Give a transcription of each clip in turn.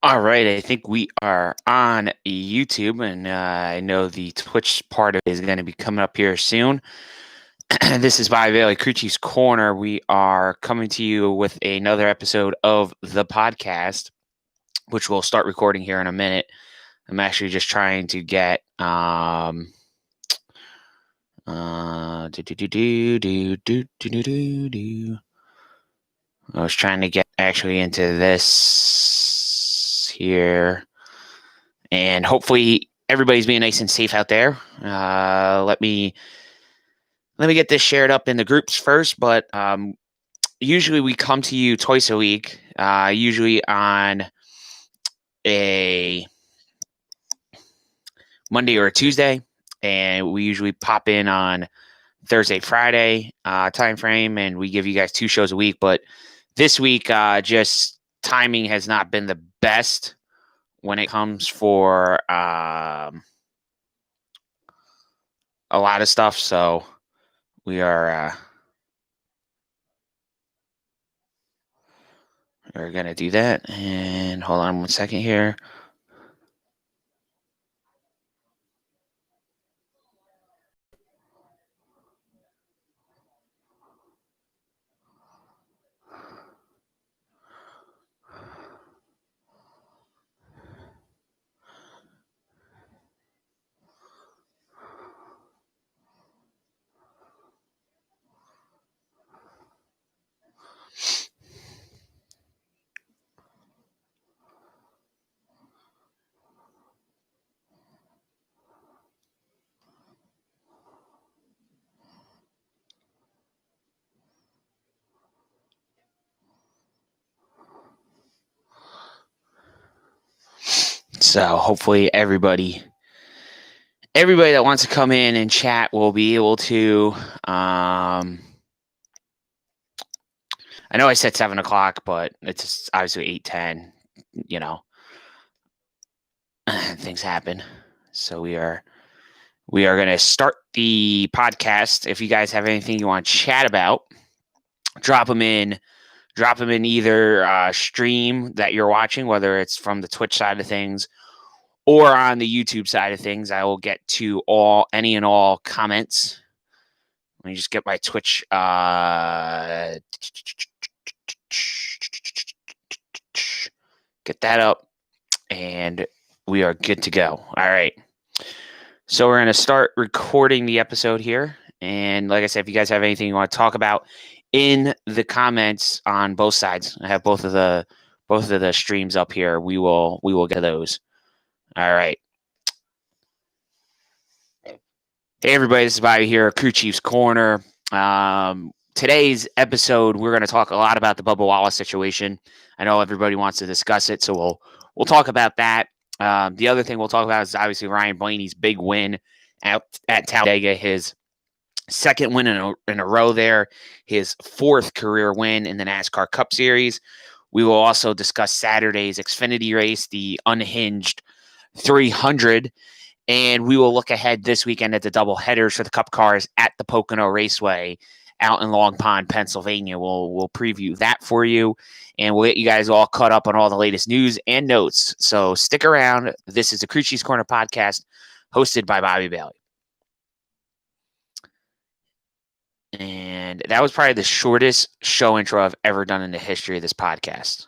All right, I think we are on YouTube, and I know the Twitch part of it is going to be coming up here soon. This is Bobby Bailey, Crew Chief's Corner. We are coming to you with another episode of the podcast, which we'll start recording here in a minute. I'm actually just trying to get I was trying to get actually into this here, and hopefully everybody's being nice and safe out there. Let me get this shared up in the groups first, but usually we come to you twice a week, usually on a Monday or a Tuesday, and we usually pop in on Thursday, Friday time frame, and we give you guys 2 shows a week. But this week, just timing has not been the best when it comes for a lot of stuff. So we are we're gonna do that. And hold on 1 second here. So hopefully everybody that wants to come in and chat will be able to. I know I said 7 o'clock, but it's obviously 8:10. You know, things happen. So we are going to start the podcast. If you guys have anything you want to chat about, drop them in either stream that you're watching, whether it's from the Twitch side of things or on the YouTube side of things. I will get to any and all comments. Let me just get my Twitch. Get that up, and we are good to go. All right. So we're going to start recording the episode here. And like I said, if you guys have anything you want to talk about in the comments on both sides, I have both of the streams up here. We will get to those. All right. Hey everybody, this is Bobby here, Crew Chief's Corner. Today's episode, we're going to talk a lot about the Bubba Wallace situation. I know everybody wants to discuss it, so we'll talk about that. The other thing we'll talk about is obviously Ryan Blaney's big win at Talladega, his second win in a row there, his 4th career win in the NASCAR Cup Series. We will also discuss Saturday's Xfinity race, the Unhinged 300, and we will look ahead this weekend at the double headers for the Cup cars at the Pocono Raceway out in Long Pond, Pennsylvania. We'll preview that for you, and we'll get you guys all caught up on all the latest news and notes. So stick around. This is the Crew Chief's Corner podcast, hosted by Bobby Bailey. And that was probably the shortest show intro I've ever done in the history of this podcast.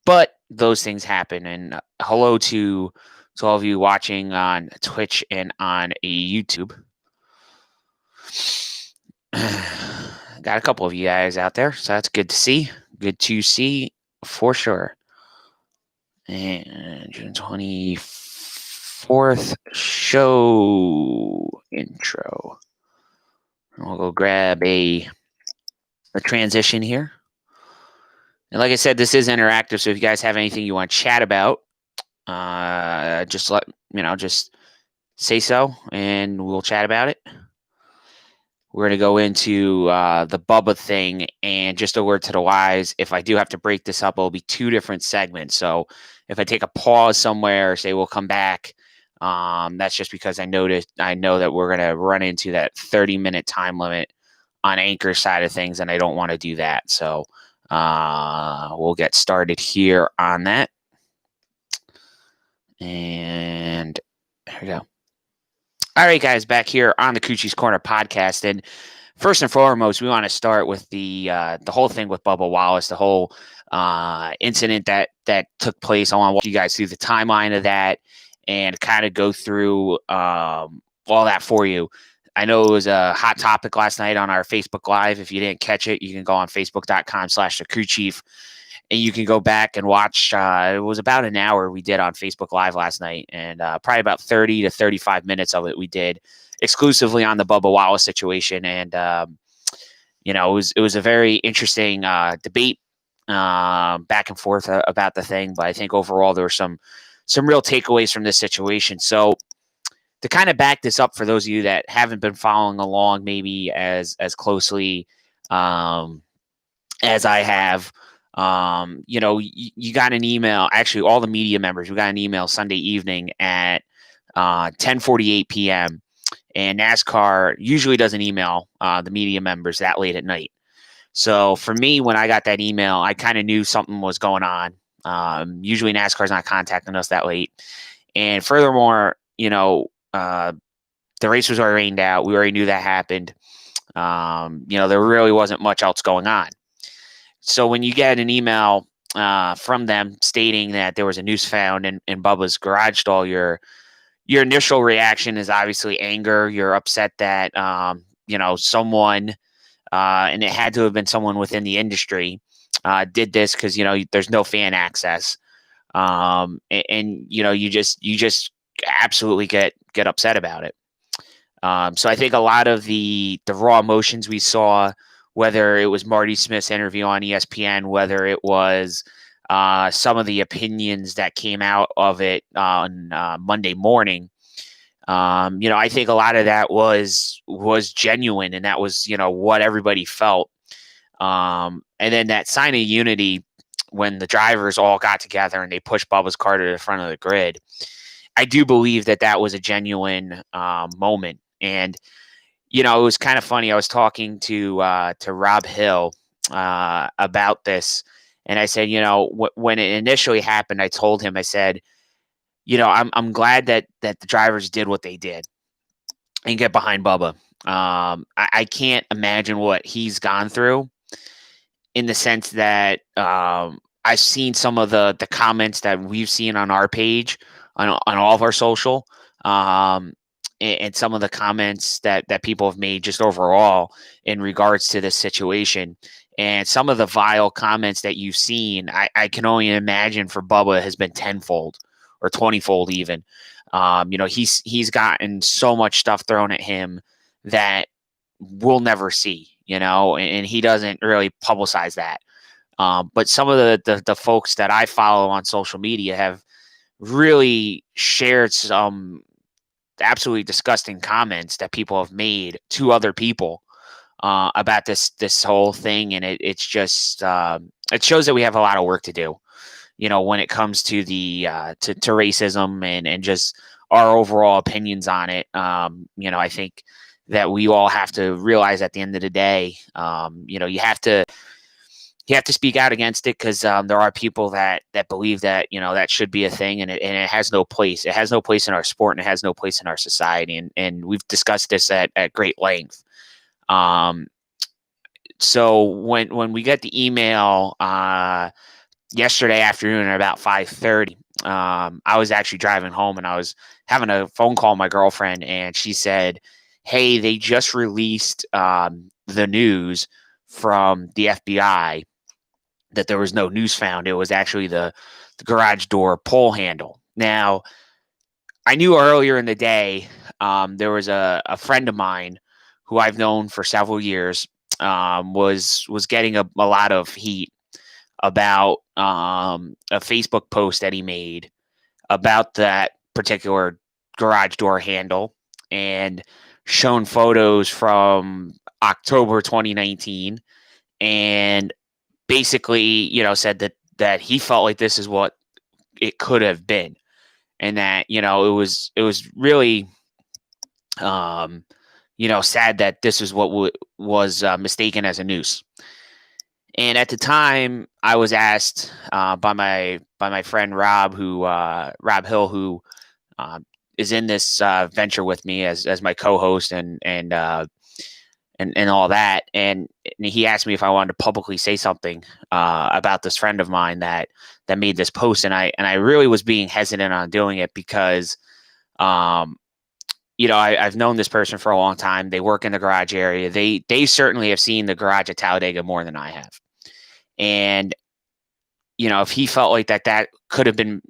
But those things happen. And hello to all of you watching on Twitch and on YouTube. Got a couple of you guys out there, so that's good to see. Good to see for sure. And June 24th show intro. I'll go grab a transition here. And like I said, this is interactive, so if you guys have anything you want to chat about, just say so, and we'll chat about it. We're going to go into the Bubba thing, and just a word to the wise, if I do have to break this up, it'll be 2 different segments. So if I take a pause somewhere, say we'll come back, that's just because I know that we're going to run into that 30-minute time limit on Anchor side of things, and I don't want to do that. So we'll get started here on that. And there we go. All right, guys, back here on the Coochie's Corner podcast. And first and foremost, we want to start with the whole thing with Bubba Wallace, the whole incident that took place. I want to walk you guys through the timeline of that and kind of go through all that for you. I know it was a hot topic last night on our Facebook Live. If you didn't catch it, you can go on facebook.com/thecrewchief and you can go back and watch. It was about an hour we did on Facebook Live last night, and probably about 30 to 35 minutes of it we did exclusively on the Bubba Wallace situation. And it was a very interesting debate back and forth about the thing. But I think overall there were some real takeaways from this situation. So to kind of back this up for those of you that haven't been following along maybe as closely as I have. You got an email, actually all the media members, we got an email Sunday evening at 10:48 p.m. and NASCAR usually doesn't email the media members that late at night. So for me, when I got that email, I kind of knew something was going on. Usually NASCAR's not contacting us that late. And furthermore, the race was already rained out. We already knew that happened. There really wasn't much else going on. So when you get an email from them stating that there was a noose found in Bubba's garage door, your initial reaction is obviously anger. You're upset that someone, and it had to have been someone within the industry, did this because there's no fan access, and you just absolutely get upset about it. So I think a lot of the raw emotions we saw, whether it was Marty Smith's interview on ESPN, whether it was some of the opinions that came out of it on Monday morning, I think a lot of that was genuine, and that was what everybody felt. And then that sign of unity when the drivers all got together and they pushed Bubba's car to the front of the grid. I do believe that was a genuine moment. And it was kind of funny. I was talking to Rob Hill about this, and I said, when it initially happened, I told him, I said, I'm glad that the drivers did what they did and get behind Bubba. I can't imagine what he's gone through, in the sense that I've seen some of the comments that we've seen on our page, on all of our social, and some of the comments that people have made just overall in regards to this situation. And some of the vile comments that you've seen, I can only imagine for Bubba has been tenfold or 20-fold even. He's gotten so much stuff thrown at him that we'll never see, and he doesn't really publicize that. But some of the folks that I follow on social media have really shared some absolutely disgusting comments that people have made to other people about this whole thing. And it's just, it shows that we have a lot of work to do, when it comes to the, to racism and just our overall opinions on it. I think that we all have to realize at the end of the day, you have to speak out against it, because there are people that believe that that should be a thing, and it has no place. It has no place in our sport, and it has no place in our society. And we've discussed this at great length. So when we get the email yesterday afternoon at about 5:30, I was actually driving home, and I was having a phone call with my girlfriend, and she said, "Hey, they just released the news from the FBI that there was no noose found. It was actually the garage door pull handle." Now, I knew earlier in the day there was a friend of mine who I've known for several years, was getting a lot of heat about a Facebook post that he made about that particular garage door handle, and shown photos from October 2019, and basically, said that he felt like this is what it could have been, and that it was really sad that this is what was mistaken as a noose. And at the time, I was asked by my my friend Rob, who Rob Hill, who uh, is in this venture with me as my co-host and all that. And he asked me if I wanted to publicly say something about this friend of mine that made this post, and I really was being hesitant on doing it because, I've known this person for a long time. They work in the garage area. They certainly have seen the garage at Talladega more than I have, and if he felt like that could have been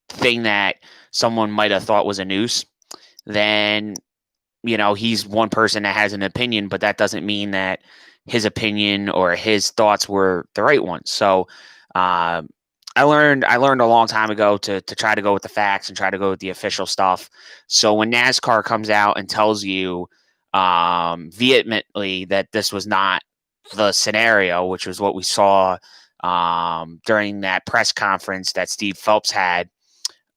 thing that someone might have thought was a noose, then he's one person that has an opinion, but that doesn't mean that his opinion or his thoughts were the right ones. So I learned a long time ago to try to go with the facts and try to go with the official stuff. So when NASCAR comes out and tells you vehemently that this was not the scenario, which was what we saw during that press conference that Steve Phelps had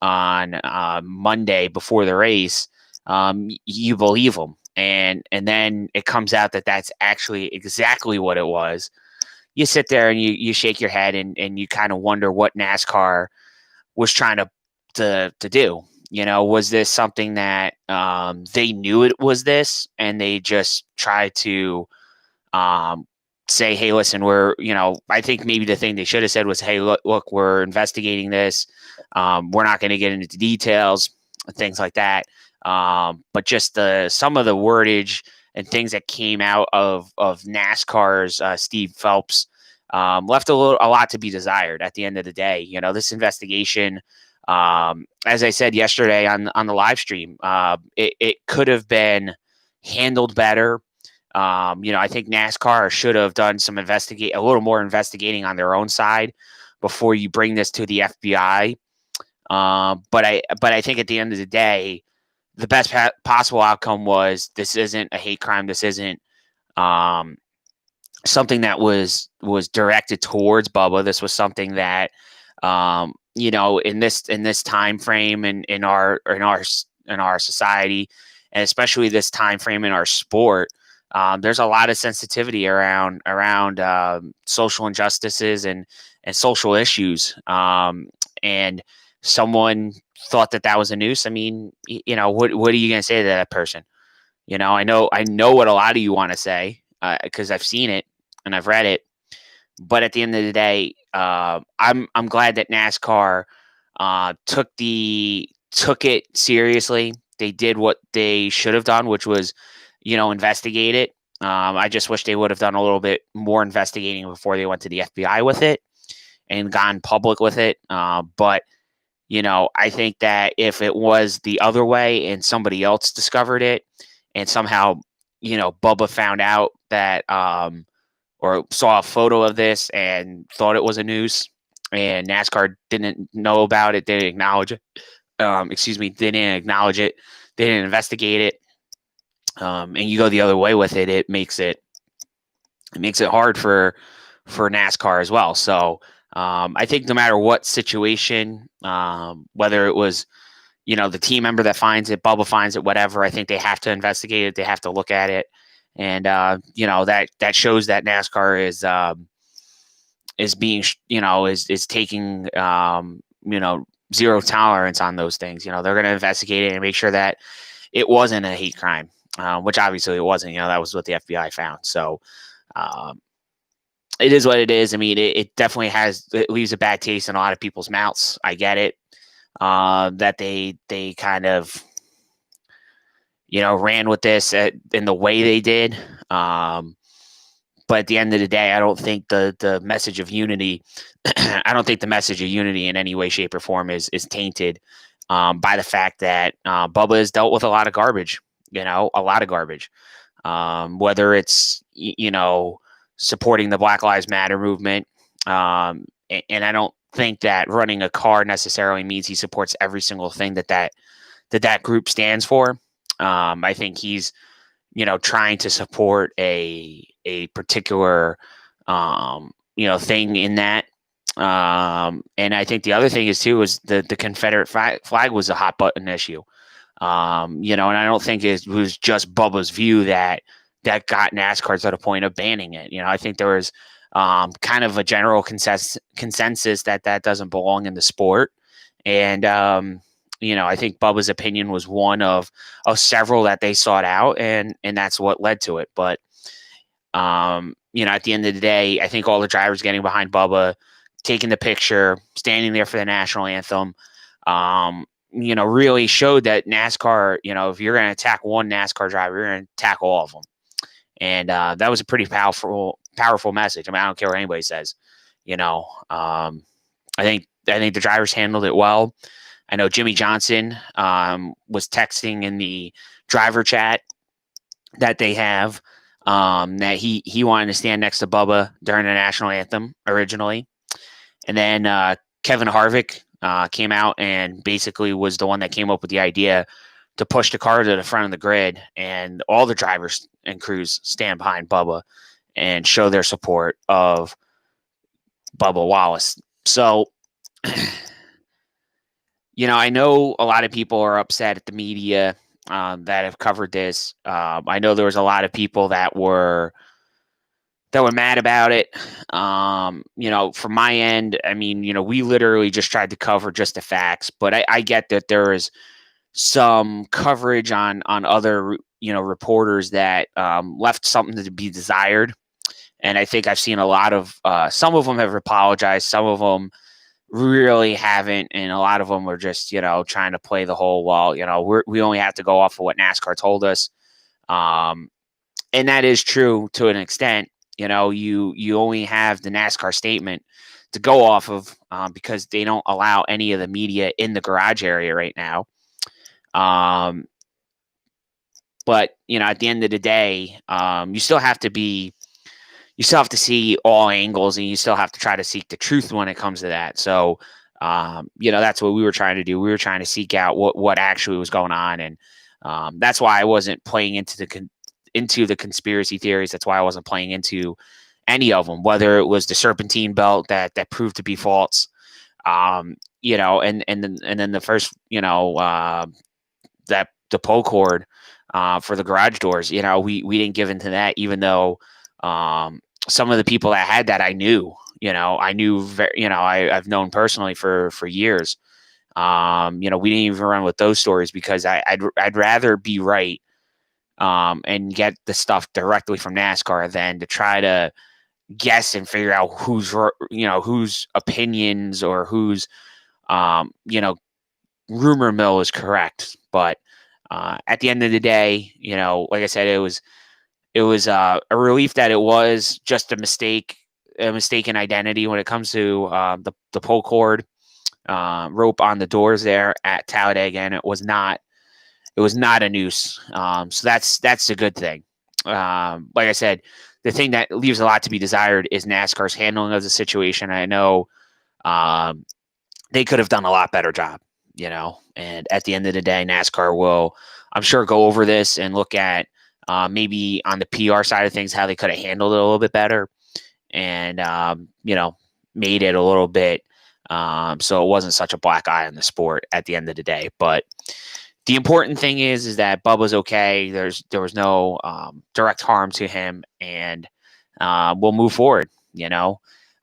on Monday before the race, you believe them. And then it comes out that that's actually exactly what it was. You sit there and you shake your head and you kind of wonder what NASCAR was trying to do. Was this something that they knew it was this and they just tried to say, hey, listen, I think maybe the thing they should have said was, hey, look, we're investigating this. We're not going to get into the details and things like that. But just some of the wordage and things that came out of NASCAR's Steve Phelps left a lot to be desired at the end of the day. This investigation, as I said yesterday on the live stream, it could have been handled better. I think NASCAR should have done a little more investigating on their own side before you bring this to the FBI. But I think at the end of the day, the best possible outcome was this isn't a hate crime. This isn't something that was directed towards Bubba. This was something that in this time frame and in our society, and especially this time frame in our sport. There's a lot of sensitivity around social injustices and social issues. And someone thought that was a noose. I mean, what are you going to say to that person? I know what a lot of you want to say because I've seen it and I've read it. But at the end of the day, I'm glad that NASCAR took it seriously. They did what they should have done, which was investigate it. I just wish they would have done a little bit more investigating before they went to the FBI with it and gone public with it. But I think that if it was the other way and somebody else discovered it and somehow, Bubba found out that or saw a photo of this and thought it was a noose and NASCAR didn't know about it, didn't acknowledge it, didn't acknowledge it, they didn't investigate it, and you go the other way with it, it makes it hard for NASCAR as well. So I think no matter what situation, whether it was, the team member that finds it, Bubba finds it, whatever, I think they have to investigate it. They have to look at it. And, that shows that NASCAR is being, is taking, zero tolerance on those things. They're going to investigate it and make sure that it wasn't a hate crime, which obviously it wasn't. That was what the FBI found. So, it is what it is. I mean, it definitely it leaves a bad taste in a lot of people's mouths. I get it. That they kind of, ran with this in the way they did. But at the end of the day, I don't think the message of unity, I don't think the message of unity in any way, shape, or form is tainted by the fact that Bubba has dealt with a lot of garbage, a lot of garbage. Whether it's, supporting the Black Lives Matter movement. And I don't think that running a car necessarily means he supports every single thing that group stands for. I think he's, trying to support a particular, thing in that. And I think the other thing is the Confederate flag was a hot button issue. And I don't think it was just Bubba's view that got NASCAR to the point of banning it. I think there was kind of a general consensus that that doesn't belong in the sport. And, I think Bubba's opinion was one of several that they sought out, and that's what led to it. But, at the end of the day, I think all the drivers getting behind Bubba, taking the picture, standing there for the national anthem, really showed that NASCAR, if you're going to attack one NASCAR driver, you're going to attack all of them. And that was a pretty powerful message. I mean, I don't care what anybody says. I think the drivers handled it well. I know Jimmy Johnson was texting in the driver chat that they have that he wanted to stand next to Bubba during the national anthem originally. And then Kevin Harvick came out and basically was the one that came up with the idea to push the car to the front of the grid, and all the drivers and crews stand behind Bubba and show their support of Bubba Wallace. So, I know a lot of people are upset at the media that have covered this. I know there was a lot of people that were mad about it. From my end, I mean, we literally just tried to cover just the facts, but I get that there is some coverage on other, reporters that left something to be desired. And I think I've seen a lot of, some of them have apologized, some of them really haven't, and a lot of them are just, trying to play the whole, well, we only have to go off of what NASCAR told us. And that is true to an extent. You only have the NASCAR statement to go off of because they don't allow any of the media in the garage area right now. But at the end of the day, you still have to see all angles, and you still have to try to seek the truth when it comes to that. So, that's what we were trying to do. We were trying to seek out what actually was going on. And that's why I wasn't playing into the conspiracy theories. That's why I wasn't playing into any of them, whether it was the serpentine belt that proved to be false, and then the first, that the pull cord for the garage doors, we didn't give into that, even though some of the people that had that I knew, I've known personally for years. We didn't even run with those stories because I'd rather be right and get the stuff directly from NASCAR than to try to guess and figure out whose opinions or whose rumor mill is correct. But at the end of the day, like I said, it was a relief that it was just a mistaken identity when it comes to the pull cord rope on the doors there at Talladega, and it was not a noose. So that's a good thing. Like I said, the thing that leaves a lot to be desired is NASCAR's handling of the situation. I know they could have done a lot better job, and at the end of the day, NASCAR will, I'm sure, go over this and look at maybe on the PR side of things, how they could have handled it a little bit better and, made it a little bit so it wasn't such a black eye on the sport at the end of the day. But the important thing is that Bubba's okay. There was no direct harm to him, and we'll move forward. The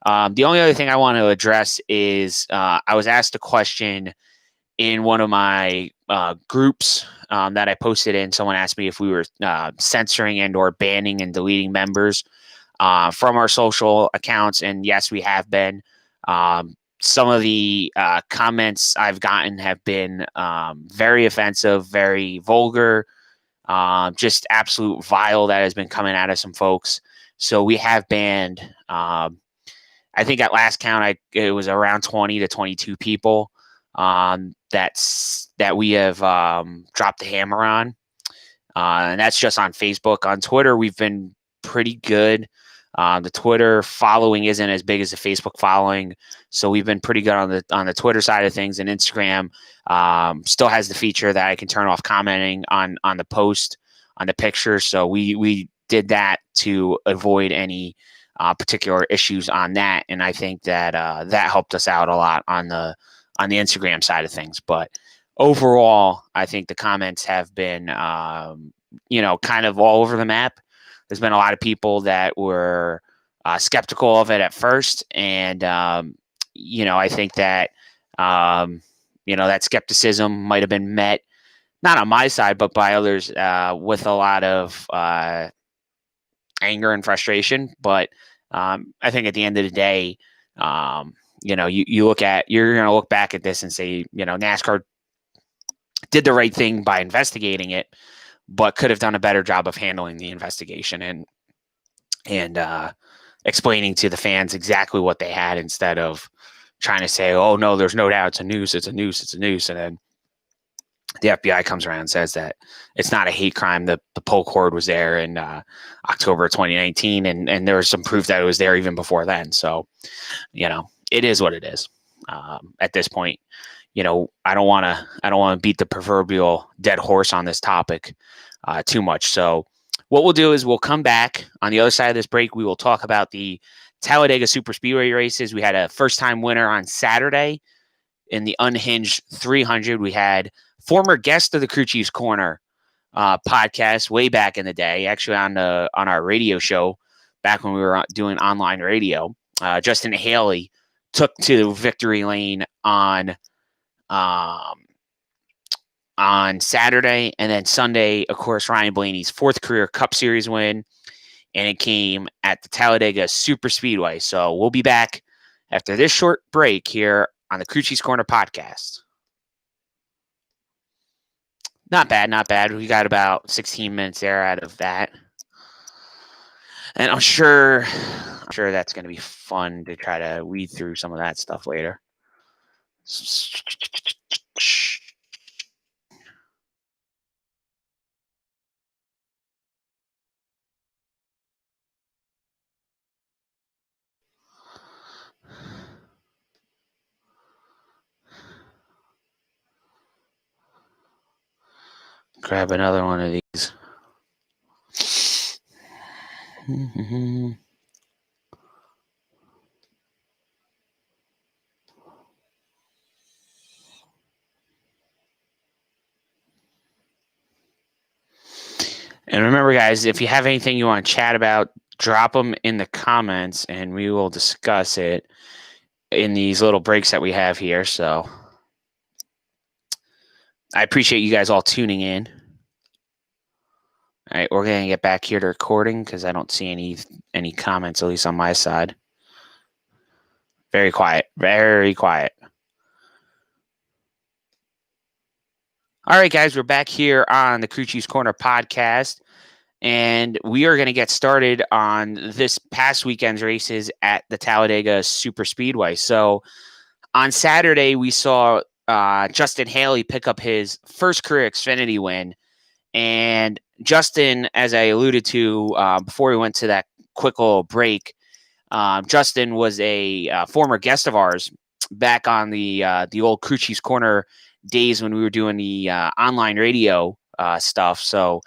only other thing I want to address is I was asked a question in one of my groups that I posted in. Someone asked me if we were censoring and or banning and deleting members from our social accounts, and yes, we have been. Some of the comments I've gotten have been very offensive, very vulgar, just absolute vile that has been coming out of some folks. So we have banned, I think at last count, it was around 20 to 22 people that we have dropped the hammer on. And that's just on Facebook. On Twitter, we've been pretty good. The Twitter following isn't as big as the Facebook following, so we've been pretty good on the Twitter side of things. And Instagram still has the feature that I can turn off commenting on the post, on the picture. So we did that to avoid any particular issues on that, and I think that that helped us out a lot on the Instagram side of things. But overall, I think the comments have been kind of all over the map. There's been a lot of people that were skeptical of it at first, and I think that that skepticism might have been met not on my side, but by others with a lot of anger and frustration. But I think at the end of the day, you're going to look back at this and say, NASCAR did the right thing by investigating it, but could have done a better job of handling the investigation and explaining to the fans exactly what they had instead of trying to say, oh, no, there's no doubt it's a noose. And then the FBI comes around and says that it's not a hate crime. The pull cord was there in October 2019, and there was some proof that it was there even before then. So, it is what it is. At this point, I don't want to beat the proverbial dead horse on this topic too much. So, what we'll do is we'll come back on the other side of this break. We will talk about the Talladega Superspeedway races. We had a first-time winner on Saturday in the Unhinged 300. We had former guest of the Crew Chiefs Corner podcast way back in the day, actually on our radio show back when we were doing online radio. Justin Haley took to victory lane on Saturday, and then Sunday, of course, Ryan Blaney's fourth career Cup Series win, and it came at the Talladega Superspeedway. So we'll be back after this short break here on the Crew Chiefs Corner podcast. Not bad. We got about 16 minutes there out of that. And I'm sure that's going to be fun to try to weed through some of that stuff later. Grab another one of these. And remember, guys, if you have anything you want to chat about, drop them in the comments, and we will discuss it in these little breaks that we have here. So I appreciate you guys all tuning in. All right, we're going to get back here to recording because I don't see any comments, at least on my side. Very quiet. Very quiet. All right, guys, we're back here on the Crew Chiefs Corner podcast, and we are going to get started on this past weekend's races at the Talladega Superspeedway. So on Saturday, we saw Justin Haley pick up his first career Xfinity win. And Justin, as I alluded to before we went to that quick little break, Justin was a former guest of ours back on the old Crew Chiefs Corner days when we were doing the online radio stuff. So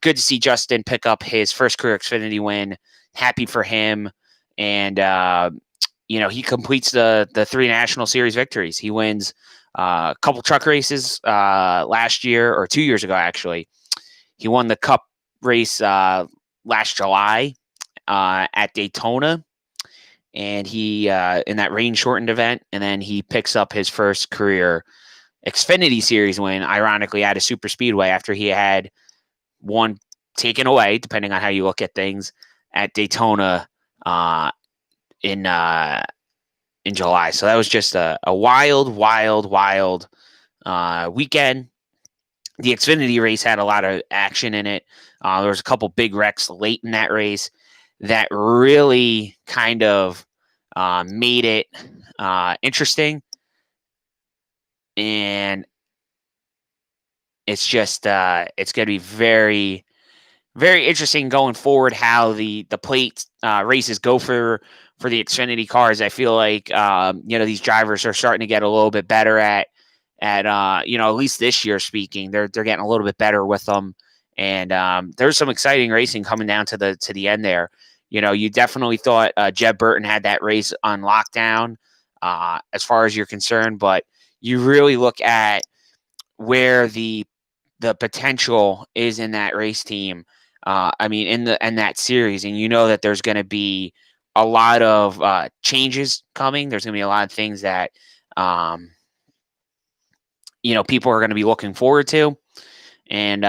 good to see Justin pick up his first career Xfinity win. Happy for him. And, he completes the 3 National Series victories. He wins a couple truck races last year, or 2 years ago, actually. He won the Cup race last July at Daytona, and he in that rain-shortened event, and then he picks up his first career Xfinity Series win, ironically, at a super speedway after he had one taken away, depending on how you look at things, at Daytona in July. So that was just a wild weekend. The Xfinity race had a lot of action in it. There was a couple big wrecks late in that race that really kind of made it interesting. And it's just it's going to be very, very interesting going forward how the plate races go for the Xfinity cars. I feel like these drivers are starting to get a little bit better at least this year speaking. They're getting a little bit better with them, and there's some exciting racing coming down to the end there. You definitely thought Jeb Burton had that race on lockdown as far as you're concerned, but you really look at where the potential is in that race team. In that series, and that there's going to be a lot of changes coming. There's going to be a lot of things that um, people are going to be looking forward to, and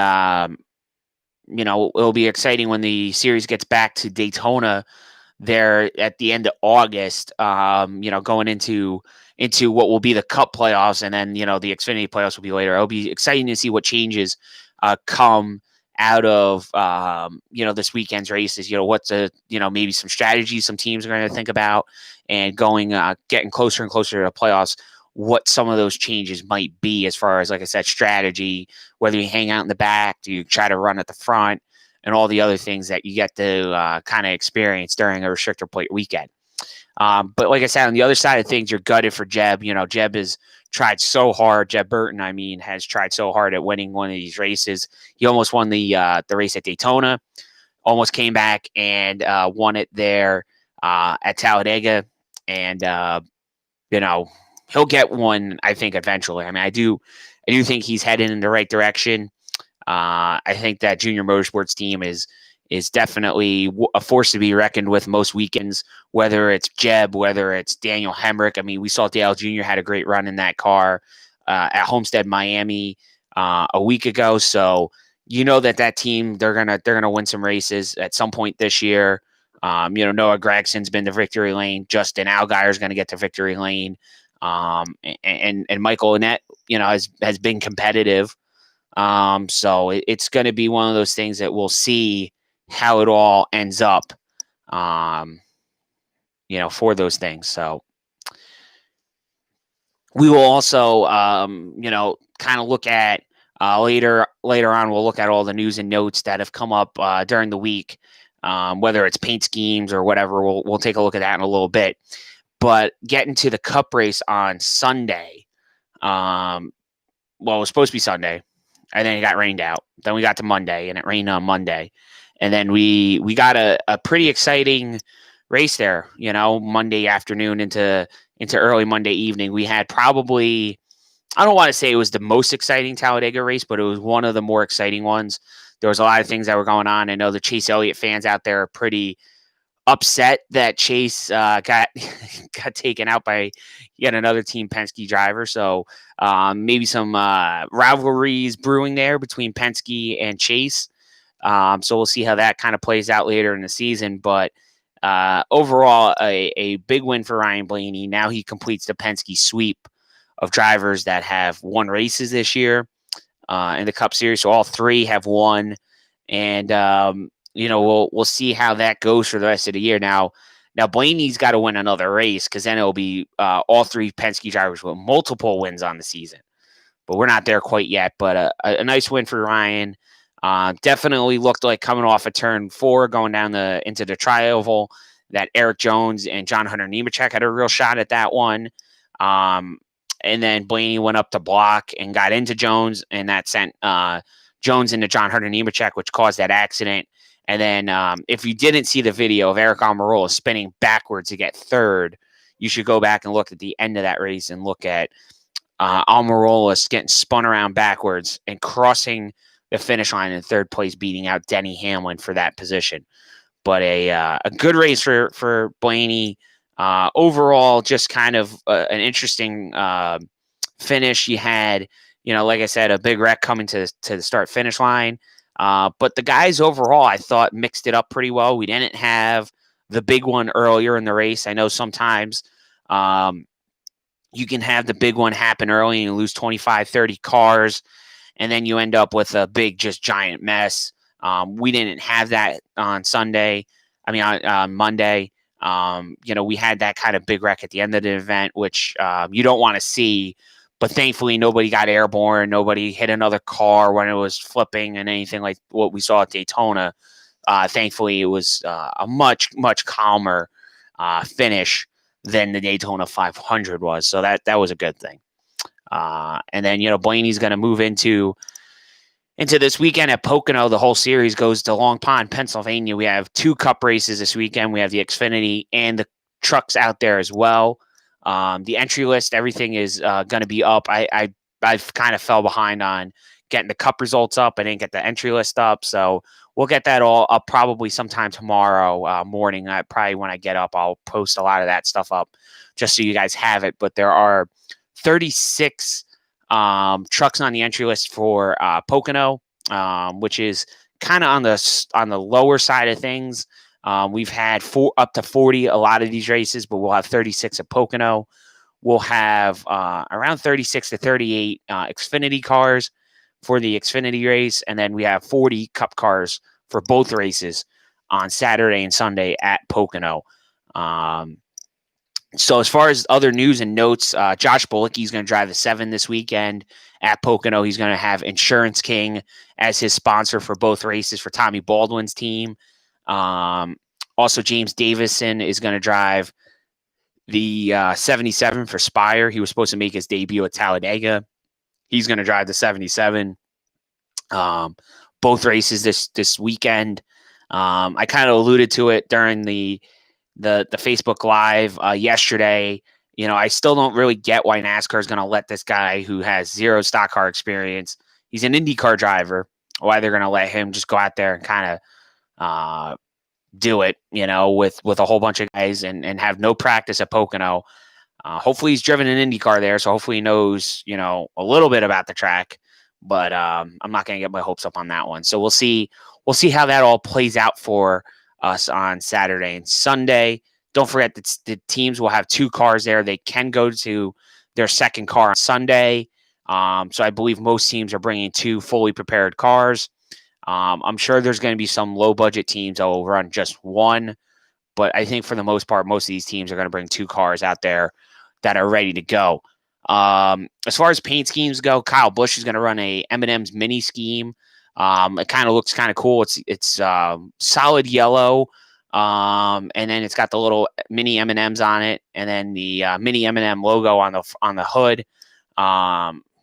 it'll be exciting when the series gets back to Daytona there at the end of August. Going into what will be the Cup playoffs, and then the Xfinity playoffs will be later. It'll be exciting to see what changes come out of this weekend's races. What's maybe some strategies some teams are going to think about, and getting closer and closer to the playoffs. What some of those changes might be, as far as, like I said, strategy. Whether you hang out in the back, do you try to run at the front, and all the other things that you get to kind of experience during a restrictor plate weekend. But like I said, on the other side of things, you're gutted for Jeb. Jeb has tried so hard. Jeb Burton, has tried so hard at winning one of these races. He almost won the race at Daytona, almost came back and won it there at Talladega. And, he'll get one, I think, eventually. I do think he's heading in the right direction. I think that Junior Motorsports team is definitely a force to be reckoned with most weekends, whether it's Jeb, whether it's Daniel Hemrick. We saw Dale Jr. had a great run in that car at Homestead, Miami a week ago. So that team, they're gonna win some races at some point this year. Noah Gregson's been to victory lane. Justin Allgaier's going to get to victory lane. And Michael Annett, has been competitive. So it's going to be one of those things that we'll see how it all ends up, for those things. So we will also, kind of look at later on. We'll look at all the news and notes that have come up during the week, whether it's paint schemes or whatever. We'll take a look at that in a little bit. But getting to the Cup race on Sunday, it was supposed to be Sunday, and then it got rained out. Then we got to Monday, and it rained on Monday. And then we got a pretty exciting race there, Monday afternoon into early Monday evening. We had probably, I don't want to say it was the most exciting Talladega race, but it was one of the more exciting ones. There was a lot of things that were going on. I know the Chase Elliott fans out there are pretty upset that Chase got taken out by yet another Team Penske driver. So maybe some rivalries brewing there between Penske and Chase. So we'll see how that kind of plays out later in the season. But overall, a big win for Ryan Blaney. Now he completes the Penske sweep of drivers that have won races this year in the Cup Series. So all three have won. And we'll see how that goes for the rest of the year. Now Blaney's got to win another race, because then it'll be all three Penske drivers with multiple wins on the season. But we're not there quite yet. But a nice win for Ryan. Definitely looked like coming off of turn 4, going down into the tri-oval, that Erik Jones and John Hunter Nemechek had a real shot at that one. And then Blaney went up to block and got into Jones, and that sent Jones into John Hunter Nemechek, which caused that accident. And then if you didn't see the video of Aric Almirola spinning backwards to get third, you should go back and look at the end of that race and look at Almirola getting spun around backwards and crossing the finish line in third place, beating out Denny Hamlin for that position. But a good race for Blaney. Overall, just kind of an interesting finish. You had, like I said, a big wreck coming to the start-finish line. But the guys overall, I thought, mixed it up pretty well. We didn't have the big one earlier in the race. I know sometimes you can have the big one happen early and you lose 25, 30 cars, and then you end up with a big, just giant mess. We didn't have that on Sunday. On Monday. We had that kind of big wreck at the end of the event, which you don't want to see. But thankfully, nobody got airborne. Nobody hit another car when it was flipping and anything like what we saw at Daytona. Thankfully, it was a much, much calmer finish than the Daytona 500 was. So that was a good thing. And then, Blaney's going to move into this weekend at Pocono. The whole series goes to Long Pond, Pennsylvania. We have 2 Cup races this weekend. We have the Xfinity and the trucks out there as well. The entry list, everything is going to be up. I've kind of fell behind on getting the Cup results up. I didn't get the entry list up, so we'll get that all up probably sometime tomorrow morning. Probably when I get up, I'll post a lot of that stuff up just so you guys have it. But there are 36 trucks on the entry list for Pocono, which is kind of on the lower side of things. We've had up to 40 a lot of these races, but we'll have 36 at Pocono. We'll have around 36 to 38 Xfinity cars for the Xfinity race, and then we have 40 Cup cars for both races on Saturday and Sunday at Pocono. So as far as other news and notes, Josh Bilicki is going to drive the 7 this weekend at Pocono. He's going to have Insurance King as his sponsor for both races for Tommy Baldwin's team. Also, James Davison is going to drive the 77 for Spire. He was supposed to make his debut at Talladega. He's going to drive the 77. Both races this weekend. I kind of alluded to it during the Facebook Live yesterday. You know, I still don't really get why NASCAR is going to let this guy who has zero stock car experience, he's an IndyCar driver, why they're going to let him just go out there and kind of do it, you know, with a whole bunch of guys and have no practice at Pocono. Hopefully he's driven an IndyCar there, so hopefully he knows, you know, a little bit about the track. But I'm not going to get my hopes up on that one. So we'll see how that all plays out for us on Saturday and Sunday. Don't forget that the teams will have 2 cars there. They can go to their second car on Sunday. So I believe most teams are bringing 2 fully prepared cars. I'm sure there's going to be some low-budget teams that will run just 1. But I think for the most part, most of these teams are going to bring 2 cars out there that are ready to go. As far as paint schemes go, Kyle Busch is going to run a M&M's mini scheme. It kind of looks kind of cool. It's solid yellow, and then it's got the little mini M&Ms on it, and then the mini M&M logo on the hood.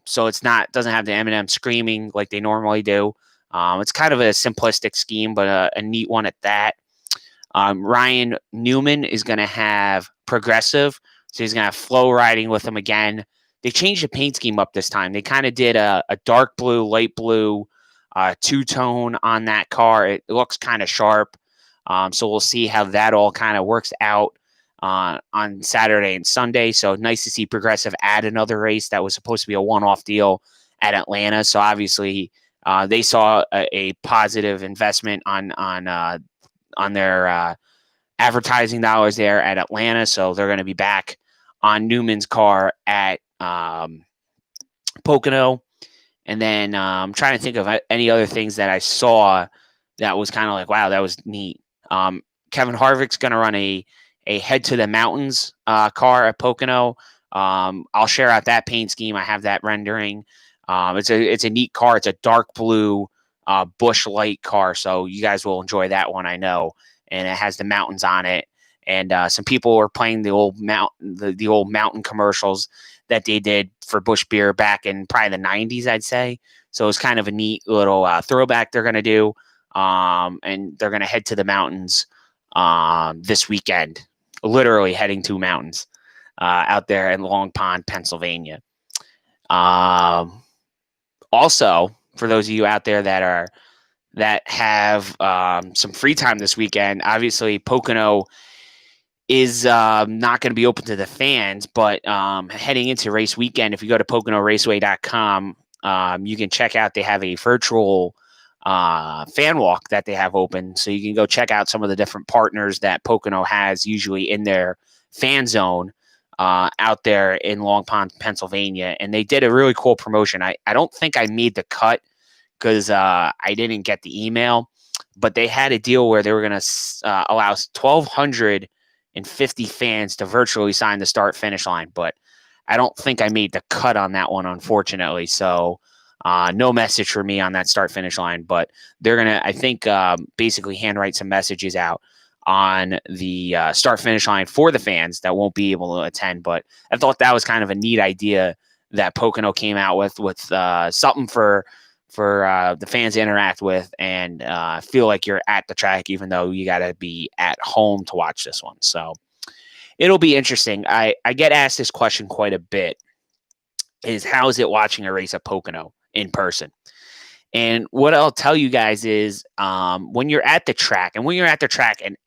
So doesn't have the M&M screaming like they normally do. It's kind of a simplistic scheme, but a neat one at that. Ryan Newman is going to have Progressive, so he's going to have Flow riding with him again. They changed the paint scheme up this time. They kind of did a dark blue, light blue, 2-tone on that car. It looks kind of sharp. So we'll see how that all kind of works out on Saturday and Sunday. So nice to see Progressive add another race that was supposed to be a one-off deal at Atlanta. So obviously they saw a positive investment on their advertising dollars there at Atlanta. So they're going to be back on Newman's car at Pocono. And then I'm trying to think of any other things that I saw that was kind of like, wow, that was neat. Kevin Harvick's going to run a Head to the Mountains car at Pocono. I'll share out that paint scheme. I have that rendering. It's a neat car. It's a dark blue Busch Light car, so you guys will enjoy that one, I know. And it has the mountains on it. And some people were playing the old mountain commercials that they did for Busch Beer back in probably the 90s, I'd say. So it's kind of a neat little throwback they're going to do. And they're going to head to the mountains this weekend, literally heading to mountains out there in Long Pond, Pennsylvania. Also, for those of you out there that have some free time this weekend, obviously Pocono is not going to be open to the fans, but heading into race weekend, if you go to PoconoRaceway.com, you can check out, they have a virtual fan walk that they have open. So you can go check out some of the different partners that Pocono has usually in their fan zone out there in Long Pond, Pennsylvania. And they did a really cool promotion. I don't think I made the cut because I didn't get the email, but they had a deal where they were going to allow 1,250 fans to virtually sign the start-finish line. But I don't think I made the cut on that one, unfortunately. So no message for me on that start-finish line. But they're going to, I think, basically handwrite some messages out on the start-finish line for the fans that won't be able to attend. But I thought that was kind of a neat idea that Pocono came out with something for the fans to interact with and feel like you're at the track, even though you got to be at home to watch this one. So it'll be interesting. I get asked this question quite a bit, is how is it watching a race at Pocono in person? And what I'll tell you guys is, when you're at the track, and when you're at the track and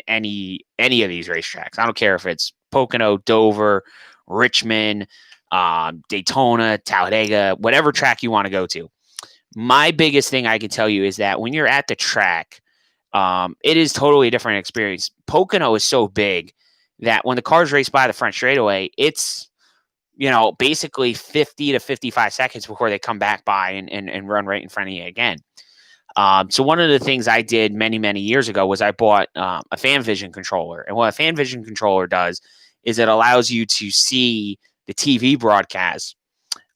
any of these racetracks, I don't care if it's Pocono, Dover, Richmond, Daytona, Talladega, whatever track you want to go to. My biggest thing I can tell you is that when you're at the track, it is totally a different experience. Pocono is so big that when the cars race by the front straightaway, it's basically 50 to 55 seconds before they come back by and run right in front of you again. So one of the things I did many, many years ago was I bought a FanVision controller. And what a FanVision controller does is it allows you to see the TV broadcast,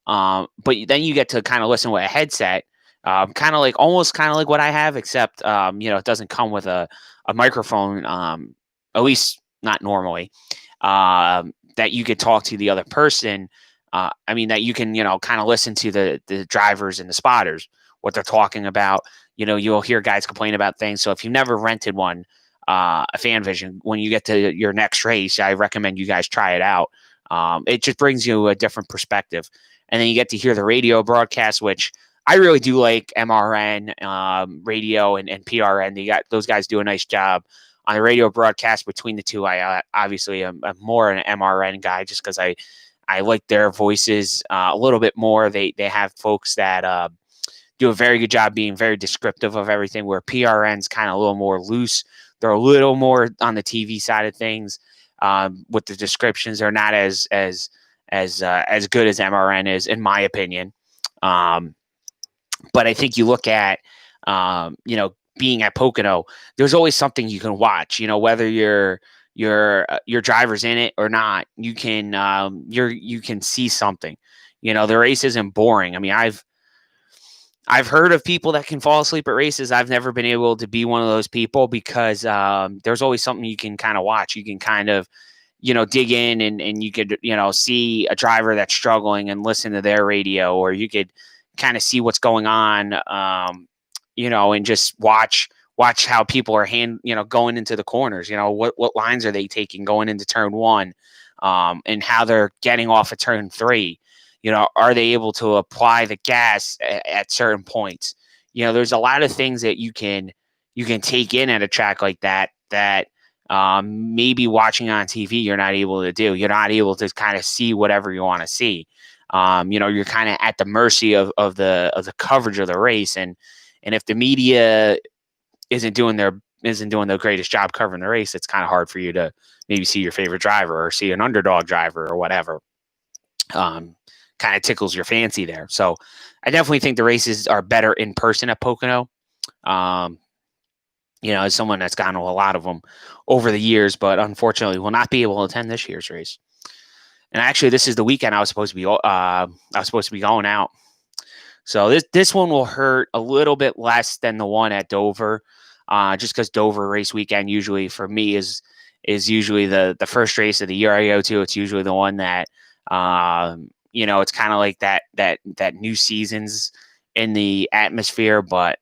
but then you get to kind of listen with a headset, almost kind of like what I have, except it doesn't come with a microphone, at least not normally. That you could talk to the other person. That you can, kind of listen to the drivers and the spotters, what they're talking about. You'll hear guys complain about things. So if you've never rented one, a FanVision, when you get to your next race, I recommend you guys try it out. It just brings you a different perspective. And then you get to hear the radio broadcast, which I really do like. MRN, radio, and PRN. Those guys do a nice job on the radio broadcast. Between the two, I obviously am more an MRN guy just because I like their voices a little bit more. They have folks that do a very good job being very descriptive of everything, where PRN's kind of a little more loose. They're a little more on the TV side of things with the descriptions. They're not as good as MRN is, in my opinion. But I think you look at being at Pocono, there's always something you can watch. Whether your driver's in it or not, you can see something. The race isn't boring. I mean, I've heard of people that can fall asleep at races. I've never been able to be one of those people because there's always something you can kind of watch. You can kind of dig in and you could see a driver that's struggling and listen to their radio, or you could kind of see what's going on. And just watch how people are going into the corners. What lines are they taking going into turn one, and how they're getting off of turn three. Are they able to apply the gas at certain points? There's a lot of things that you can take in at a track like that maybe watching on TV you're not able to do. You're not able to kind of see whatever you want to see. You're kind of at the mercy of the coverage of the race, and if the media isn't doing the greatest job covering the race, it's kind of hard for you to maybe see your favorite driver or see an underdog driver or whatever. Kind of tickles your fancy there. So I definitely think the races are better in person at Pocono. As someone that's gone to a lot of them over the years, but unfortunately will not be able to attend this year's race. And actually, this is the weekend I was supposed to be going out. So this one will hurt a little bit less than the one at Dover, just because Dover race weekend usually for me is usually the first race of the year I go to. It's usually the one that it's kind of like that new season's in the atmosphere. But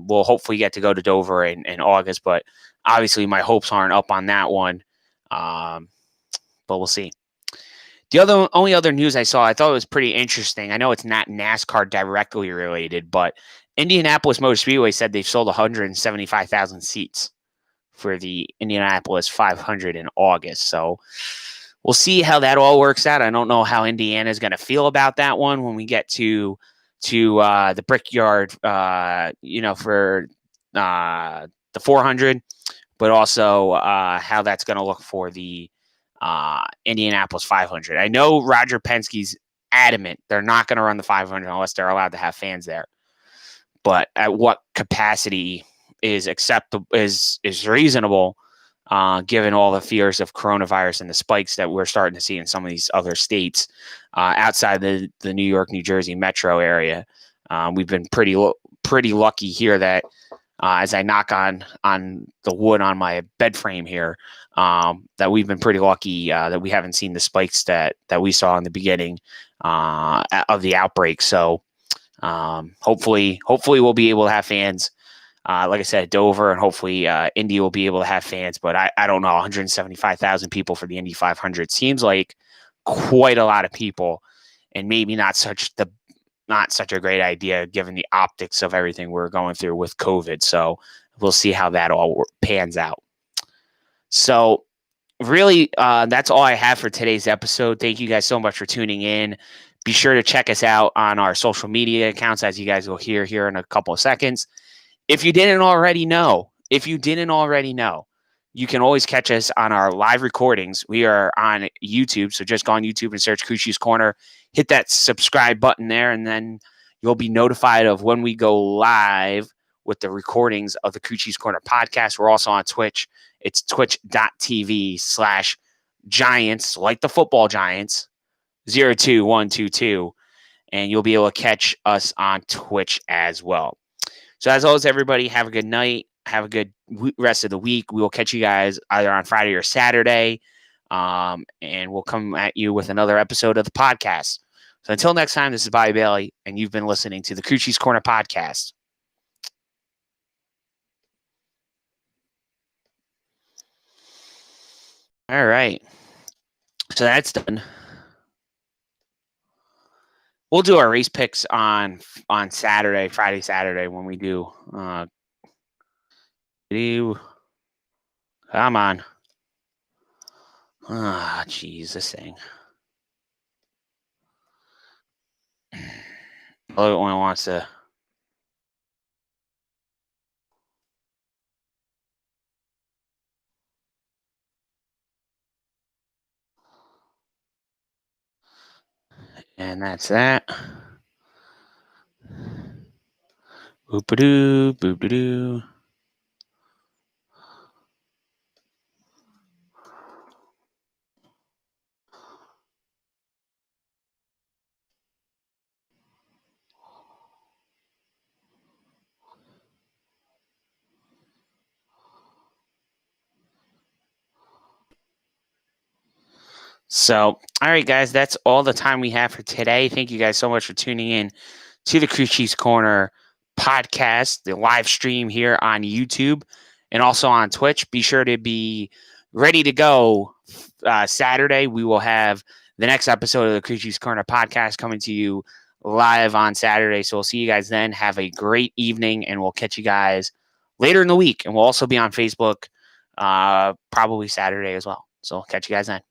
we'll hopefully get to go to Dover in August. But obviously, my hopes aren't up on that one. But we'll see. The only other news I saw, I thought it was pretty interesting. I know it's not NASCAR directly related, but Indianapolis Motor Speedway said they've sold 175,000 seats for the Indianapolis 500 in August. So we'll see how that all works out. I don't know how Indiana is going to feel about that one when we get to the Brickyard, for the 400, but also how that's going to look for the Indianapolis 500. I know Roger Penske's adamant they're not going to run the 500 unless they're allowed to have fans there. But at what capacity is acceptable is reasonable, given all the fears of coronavirus and the spikes that we're starting to see in some of these other states outside the New York, New Jersey metro area. We've been pretty lucky here that as I knock on the wood on my bed frame here, that we've been pretty lucky that we haven't seen the spikes that we saw in the beginning of the outbreak. So hopefully we'll be able to have fans. Like I said, Dover, and hopefully Indy will be able to have fans. But I don't know, 175,000 people for the Indy 500 seems like quite a lot of people, and maybe not such the not such a great idea given the optics of everything we're going through with COVID. So we'll see how that all pans out. So really, that's all I have for today's episode. Thank you guys so much for tuning in. Be sure to check us out on our social media accounts, as you guys will hear here in a couple of seconds. If you didn't already know, you can always catch us on our live recordings. We are on YouTube, so just go on YouTube and search Crew Chiefs Corner. Hit that subscribe button there, and then you'll be notified of when we go live with the recordings of the Crew Chiefs Corner podcast. We're also on Twitch. It's twitch.tv/Giants, like the football Giants, 02122. And you'll be able to catch us on Twitch as well. So as always, everybody, have a good night. Have a good rest of the week. We will catch you guys either on Friday or Saturday. And we'll come at you with another episode of the podcast. So until next time, this is Bobby Bailey, and you've been listening to the Crew Chiefs Corner podcast. All right. So that's done. We'll do our race picks on Saturday, Friday, Saturday when we do. Come on. Ah, jeez, this thing. Oh, it only wants to. And that's that. Boop-a-doo, boop-a-doo. So, all right, guys, that's all the time we have for today. Thank you guys so much for tuning in to the Crew Chiefs Corner podcast, the live stream here on YouTube and also on Twitch. Be sure to be ready to go Saturday. We will have the next episode of the Crew Chiefs Corner podcast coming to you live on Saturday. So we'll see you guys then. Have a great evening, and we'll catch you guys later in the week. And we'll also be on Facebook probably Saturday as well. So catch you guys then.